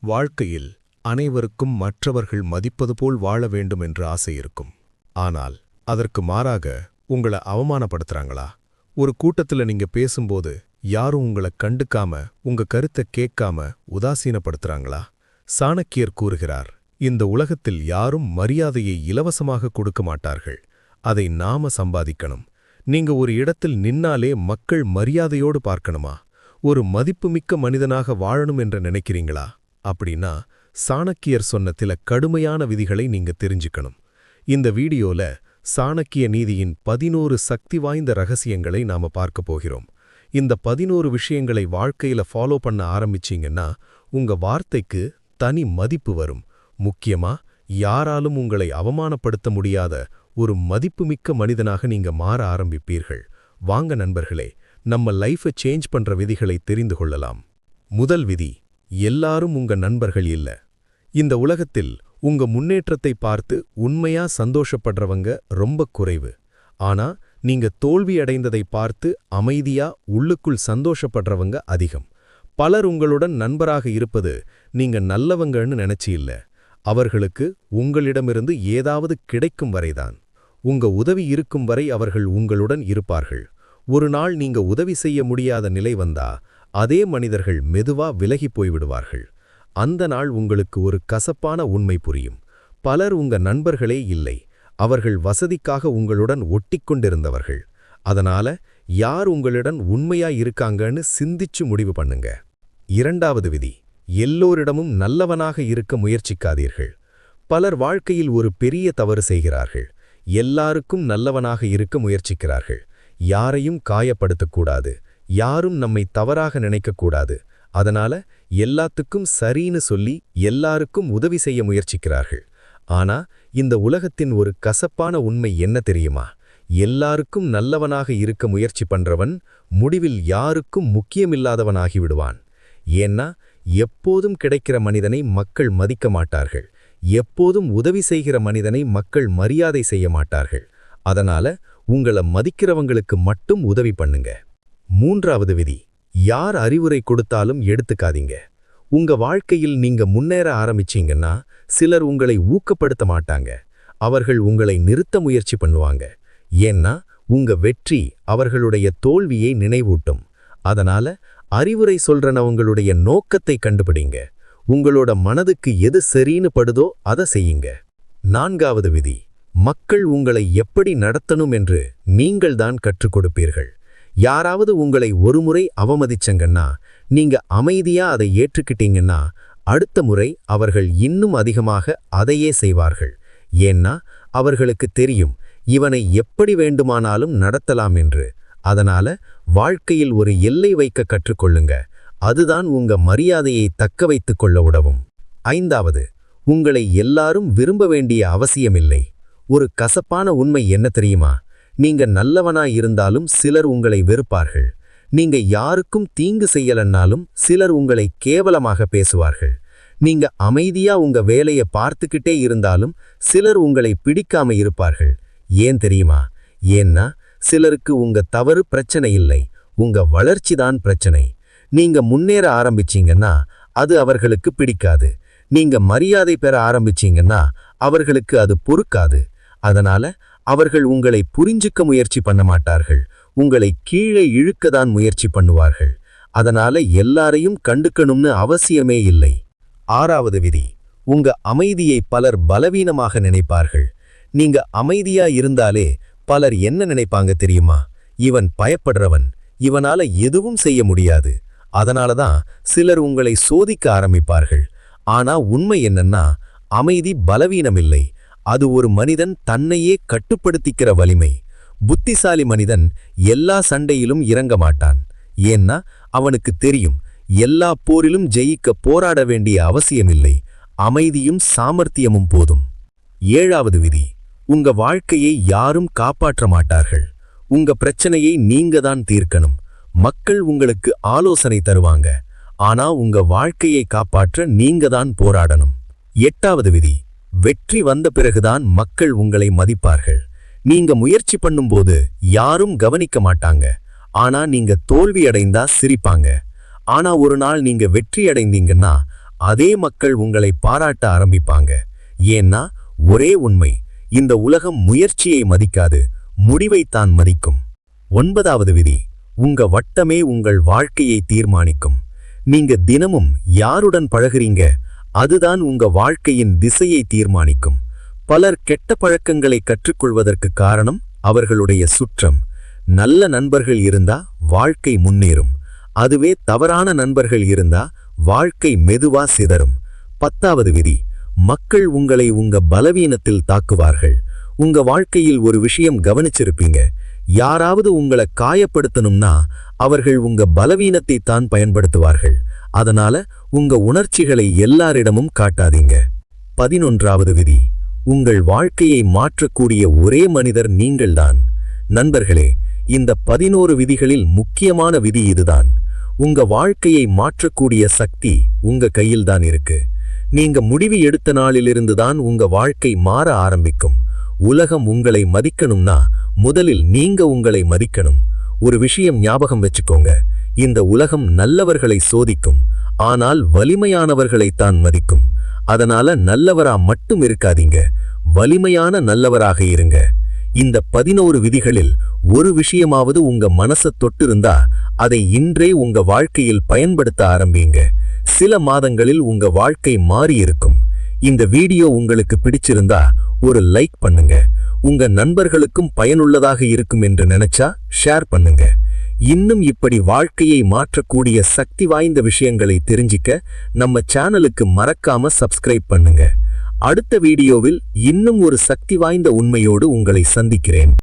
வாழ்க்கையில் அனைவருக்கும் மற்றவர்கள் மதிப்பது போல் வாழ வேண்டும் என்று ஆசை இருக்கும். ஆனால் அதற்கு மாறாக உங்களை அவமானப்படுத்துறாங்களா? ஒரு கூட்டத்துல நீங்க பேசும்போது யாரும் உங்களை கண்டுக்காம உங்க கருத்தை கேட்காம உதாசீனப்படுத்துறாங்களா? சாணக்கியர் கூறுகிறார், இந்த உலகத்தில் யாரும் மரியாதையை இலவசமாக கொடுக்க மாட்டார்கள், அதை நாம சம்பாதிக்கணும். நீங்க ஒரு இடத்தில் நின்னாலே மக்கள் மரியாதையோடு பார்க்கணுமா? ஒரு மதிப்புமிக்க மனிதனாக வாழணும் என்று நினைக்கிறீங்களா? அப்படின்னா சாணக்கியர் சொன்ன சில கடுமையான விதிகளை நீங்க தெரிஞ்சுக்கணும். இந்த வீடியோல சாணக்கிய நீதியின் 11 சக்தி வாய்ந்த ரகசியங்களை நாம பார்க்க போகிறோம். இந்த 11 விஷயங்களை வாழ்க்கையில ஃபாலோ பண்ண ஆரம்பிச்சீங்கன்னா உங்க வார்த்தைக்கு தனி மதிப்பு வரும். முக்கியமா யாராலும் உங்களை அவமானப்படுத்த முடியாத ஒரு மதிப்புமிக்க மனிதனாக நீங்க மாற ஆரம்பிப்பீர்கள். வாங்க நண்பர்களே, நம்ம லைஃபை சேஞ்ச் பண்ற விதிகளை தெரிந்து கொள்ளலாம். முதல் விதி, எல்லாரும் உங்க நண்பர்கள் இல்ல. இந்த உலகத்தில் உங்க முன்னேற்றத்தை பார்த்து உண்மையா சந்தோஷப்படுறவங்க ரொம்ப குறைவு. ஆனா நீங்க தோல்வி அடைந்ததை பார்த்து அமைதியா உள்ளுக்குள் சந்தோஷப்படுறவங்க அதிகம். பலர் உங்களுடன் நண்பராக இருப்பது நீங்க நல்லவங்கன்னு நினைச்சு இல்ல, அவர்களுக்கு உங்களிடமிருந்து ஏதாவது கிடைக்கும் வரைதான். உங்க உதவி இருக்கும் வரை அவர்கள் உங்களுடன் இருப்பார்கள். ஒரு நாள் நீங்க உதவி செய்ய முடியாத நிலை வந்தா அதே மனிதர்கள் மெதுவா விலகி போய்விடுவார்கள். அந்த நாள் உங்களுக்கு ஒரு கசப்பான உண்மை புரியும். பலர் உங்க நண்பர்களே இல்லை, அவர்கள் வசதிக்காக உங்களுடன் ஒட்டிக்கொண்டிருந்தவர்கள். அதனால யார் உங்களுடன் உண்மையா இருக்காங்கன்னு சிந்திச்சு முடிவு பண்ணுங்க. இரண்டாவது விதி, எல்லோரிடமும் நல்லவனாக இருக்க முயற்சிக்காதீர்கள். பலர் வாழ்க்கையில் ஒரு பெரிய தவறு செய்கிறார்கள். எல்லாருக்கும் நல்லவனாக இருக்க முயற்சிக்கிறார்கள். யாரையும் காயப்படுத்தக்கூடாது, யாரும் நம்மை தவறாக நினைக்கக்கூடாது. அதனால எல்லாத்துக்கும் சரின்னு சொல்லி எல்லாருக்கும் உதவி செய்ய முயற்சிக்கிறார்கள். ஆனா இந்த உலகத்தின் ஒரு கசப்பான உண்மை என்ன தெரியுமா? எல்லாருக்கும் நல்லவனாக இருக்க முயற்சி பண்றவன் முடிவில் யாருக்கும் முக்கியமில்லாதவனாகி விடுவான். ஏன்னா எப்போதும் கிடைக்கிற மனிதனை மக்கள் மதிக்க மாட்டார்கள், எப்போதும் உதவி செய்கிற மனிதனை மக்கள் மரியாதை செய்ய மாட்டார்கள். அதனால உங்களை மதிக்கிறவங்களுக்கு மட்டும் உதவி பண்ணுங்க. மூன்றாவது விதி, யார் அறிவுரை கொடுத்தாலும் எடுத்துக்காதீங்க. உங்க வாழ்க்கையில் நீங்க முன்னேற ஆரம்பிச்சீங்கன்னா சிலர் உங்களை ஊக்கப்படுத்த மாட்டாங்க, அவர்கள் உங்களை நிறுத்த முயற்சி பண்ணுவாங்க. ஏன்னா உங்க வெற்றி அவர்களுடைய தோல்வியை நினைவூட்டும். அதனால அறிவுரை சொல்றனவங்களுடைய நோக்கத்தை கண்டுபிடிங்க. உங்களோட மனதுக்கு எது சரின்னு படுதோ அதை செய்யுங்க. நான்காவது விதி, மக்கள் உங்களை எப்படி நடத்தணும் என்று நீங்கள்தான் கற்றுக் கொடுப்பீர்கள். யாராவது உங்களை ஒருமுறை அவமதிச்சங்கன்னா நீங்க அமைதியா அதை ஏற்றுக்கிட்டீங்கன்னா அடுத்த முறை அவர்கள் இன்னும் அதிகமாக அதையே செய்வார்கள். ஏன்னா அவர்களுக்கு தெரியும் இவனை எப்படி வேண்டுமானாலும் நடத்தலாம் என்று. அதனால வாழ்க்கையில் ஒரு எல்லை வைக்க கற்றுக்கொள்ளுங்க. அதுதான் உங்க மரியாதையை தக்க வைத்துக் கொள்ள உதவும். ஐந்தாவது, உங்களை எல்லாரும் விரும்ப வேண்டிய அவசியமில்லை. ஒரு கசப்பான உண்மை என்ன தெரியுமா? நீங்க நல்லவனாய் இருந்தாலும் சிலர் உங்களை வெறுப்பார்கள். நீங்க யாருக்கும் தீங்கு செய்யலன்னாலும் சிலர் உங்களை கேவலமாக பேசுவார்கள். நீங்க அமைதியா உங்க வேலையை பார்த்துக்கிட்டே இருந்தாலும் சிலர் உங்களை பிடிக்காம இருப்பார்கள். ஏன் தெரியுமா? ஏன்னா சிலருக்கு உங்க தவறு பிரச்சனை இல்லை, உங்க வளர்ச்சிதான் பிரச்சனை. நீங்க முன்னேற ஆரம்பிச்சீங்கன்னா அது அவர்களுக்கு பிடிக்காது. நீங்க மரியாதை பெற ஆரம்பிச்சீங்கன்னா அவர்களுக்கு அது பொறுக்காது. அதனால அவர்கள் உங்களை புரிஞ்சுக்க முயற்சி பண்ண மாட்டார்கள், உங்களை கீழே இழுக்கதான் முயற்சி பண்ணுவார்கள். அதனால எல்லாரையும் கண்டுக்கணும்னு அவசியமே இல்லை. ஆறாவது விதி, உங்க அமைதியை பலர் பலவீனமாக நினைப்பார்கள். நீங்க அமைதியா இருந்தாலே பலர் என்ன நினைப்பாங்க தெரியுமா? இவன் பயப்படுறவன், இவனால எதுவும் செய்ய முடியாது. அதனாலதான் சிலர் உங்களை சோதிக்க ஆரம்பிப்பார்கள். ஆனா உண்மை என்னன்னா அமைதி பலவீனமில்லை, அது ஒரு மனிதன் தன்னையே கட்டுப்படுத்திக்கிற வலிமை. புத்திசாலி மனிதன் எல்லா சண்டையிலும் இறங்க மாட்டான். ஏன்னா அவனுக்கு தெரியும் எல்லா போரிலும் ஜெயிக்க போராட வேண்டிய அவசியமில்லை, அமைதியும் சாமர்த்தியமும் போதும். ஏழாவது விதி, உங்க வாழ்க்கையை யாரும் காப்பாற்ற மாட்டார்கள். உங்க பிரச்சனையை நீங்க தான் தீர்க்கணும். மக்கள் உங்களுக்கு ஆலோசனை தருவாங்க, ஆனா உங்க வாழ்க்கையை காப்பாற்ற நீங்க தான் போராடணும். எட்டாவது விதி, வெற்றி வந்த பிறகுதான் மக்கள் உங்களை மதிப்பார்கள். நீங்க முயற்சி பண்ணும்போது யாரும் கவனிக்க மாட்டாங்க, ஆனா நீங்க தோல்வி அடைந்தா சிரிப்பாங்க. ஆனா ஒரு நாள் நீங்க வெற்றி அடைந்தீங்கன்னா அதே மக்கள் உங்களை பாராட்ட ஆரம்பிப்பாங்க. ஏன்னா ஒரே உண்மை, இந்த உலகம் முயற்சியை மதிக்காது, முடிவைத்தான் மதிக்கும். 9வது விதி, உங்க வட்டமே உங்கள் வாழ்க்கையை தீர்மானிக்கும். நீங்க தினமும் யாருடன் பழகுறீங்க, அதுதான் உங்க வாழ்க்கையின் திசையை தீர்மானிக்கும். பலர் கெட்ட பழக்கங்களை கற்றுக்கொள்வதற்கு காரணம் அவர்களுடைய சுற்றம். நல்ல நண்பர்கள் இருந்தா வாழ்க்கை முன்னேறும். அதுவே தவறான நண்பர்கள் இருந்தா வாழ்க்கை மெதுவா சிதறும். 10வது விதி, மக்கள் உங்களை உங்க பலவீனத்தில் தாக்குவார்கள். உங்க வாழ்க்கையில் ஒரு விஷயம் கவனிச்சிருப்பீங்க, யாராவது உங்களை காயப்படுத்தணும்னா அவர்கள் உங்க பலவீனத்தை தான் பயன்படுத்துவார்கள். அதனால உங்க உணர்ச்சிகளை எல்லாரிடமும் காட்டாதீங்க. 11வது விதி, உங்கள் வாழ்க்கையை மாற்றக்கூடிய ஒரே மனிதர் நீங்கள்தான். நண்பர்களே, இந்த 11 விதிகளில் முக்கியமான விதி இதுதான். உங்க வாழ்க்கையை மாற்றக்கூடிய சக்தி உங்க கையில்தான் இருக்கு. நீங்க முடிவு எடுத்த நாளிலிருந்துதான் உங்க வாழ்க்கை மாற ஆரம்பிக்கும். உலகம் உங்களை மதிக்கணும்னா முதலில் நீங்க உங்களை மதிக்கணும். ஒரு விஷயம் ஞாபகம் வச்சுக்கோங்க, இந்த உலகம் நல்லவர்களை சோதிக்கும், ஆனால் வலிமையானவர்களைத்தான் மதிக்கும். அதனால நல்லவரா மட்டும் இருக்காதீங்க, வலிமையான நல்லவராக இருங்க. இந்த 11 விதிகளில் ஒரு விஷயமாவது உங்க மனசை தொட்டிருந்தா அதை இன்றே உங்க வாழ்க்கையில் பயன்படுத்த ஆரம்பிங்க. சில மாதங்களில் உங்க வாழ்க்கை மாறி இருக்கும். இந்த வீடியோ உங்களுக்கு பிடிச்சிருந்தா ஒரு லைக் பண்ணுங்க. உங்க நண்பர்களுக்கும் பயனுள்ளதாக இருக்கும் என்று நினைச்சா ஷேர் பண்ணுங்க. இன்னும் இப்படி வாழ்க்கையை மாற்றக்கூடிய சக்தி வாய்ந்த விஷயங்களை தெரிஞ்சிக்க நம்ம சேனலுக்கு மறக்காம சப்ஸ்கிரைப் பண்ணுங்க. அடுத்த வீடியோவில் இன்னும் ஒரு சக்தி வாய்ந்த உண்மையோடு உங்களை சந்திக்கிறேன்.